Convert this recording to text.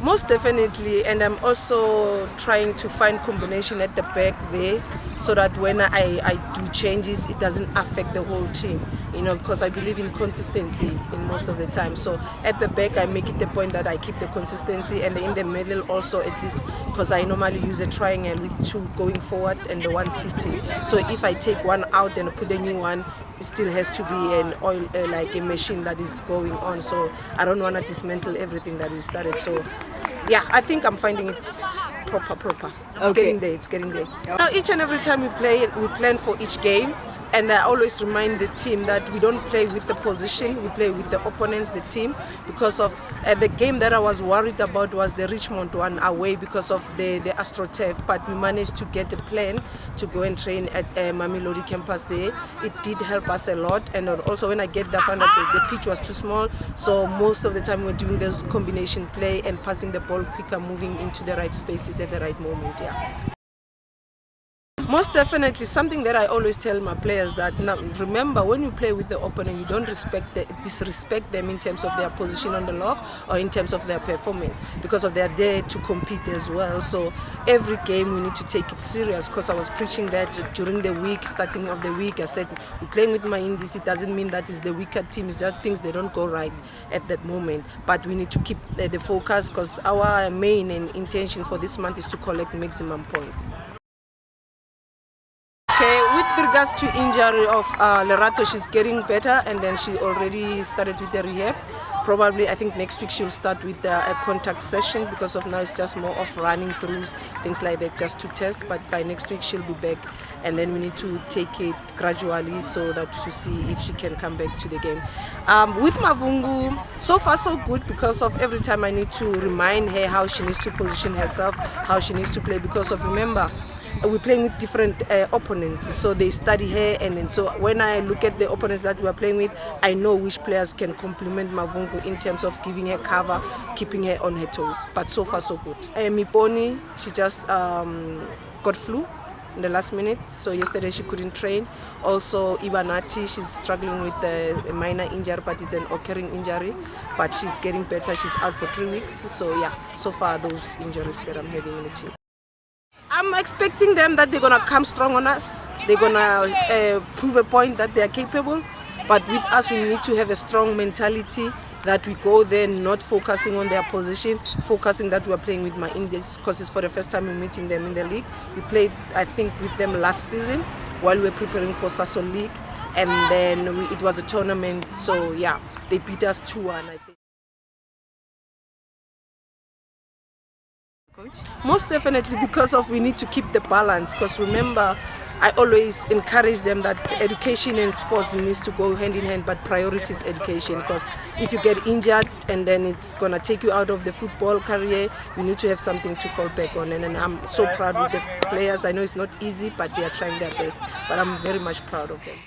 Most definitely, and I'm also trying to find combination at the back there so that when I do changes, it doesn't affect the whole team, because I believe in consistency in most of the time. So at the back, I make it the point that I keep the consistency, and in the middle also, at least, because I normally use a triangle with two going forward and the one sitting. So if I take one out and put a new one, it still has to be an oil, like a machine that is going on. So I don't want to dismantle everything that we started. So yeah, I think I'm finding it proper. It's getting there. Now each and every time we play, we plan for each game. And I always remind the team that we don't play with the position, we play with the opponents, the team, because of the game that I was worried about was the Richmond one away because of the AstroTurf, but we managed to get a plan to go and train at Mamelodi campus there. It did help us a lot, and also when I get there, I found out the pitch was too small, so most of the time we're doing this combination play and passing the ball quicker, moving into the right spaces at the right moment, yeah. Most definitely, something that I always tell my players that now, remember, when you play with the opponent, you don't disrespect them in terms of their position on the log or in terms of their performance, because they're there to compete as well. So every game we need to take it serious, because I was preaching that during the week, starting of the week. I said, we're playing with my indies, it doesn't mean that it's the weaker team, it's just things they don't go right at that moment. But we need to keep the focus, because our main intention for this month is to collect maximum points. Okay, with regards to injury of Lerato, she's getting better, and then she already started with the rehab. Probably, I think next week she'll start with a contact session, because of now it's just more of running throughs, things like that, just to test. But by next week she'll be back, and then we need to take it gradually so that to see if she can come back to the game. With Mavungu, so far so good, because of every time I need to remind her how she needs to position herself, how she needs to play, because of, remember, we're playing with different opponents, so they study her, and then so when I look at the opponents that we're playing with, I know which players can complement Mavungu in terms of giving her cover, keeping her on her toes. But so far so good. Miponi, she just got flu in the last minute, so yesterday she couldn't train. Also Ibanati, she's struggling with a minor injury, but it's an occurring injury, but she's getting better. She's out for 3 weeks. So yeah, so far those injuries that I'm having in the team. I'm expecting them that they're going to come strong on us. They're going to prove a point that they are capable. But with us, we need to have a strong mentality that we go there not focusing on their position, focusing that we're playing with my Indians, because it's for the first time we're meeting them in the league. We played, I think, with them last season while we were preparing for Sasol League. And then it was a tournament. So, yeah, they beat us 2-1, I think. Most definitely, because of we need to keep the balance, because remember, I always encourage them that education and sports needs to go hand in hand, but priority is education, because if you get injured and then it's going to take you out of the football career, you need to have something to fall back on. And I'm so proud of the players. I know it's not easy, but they are trying their best, but I'm very much proud of them.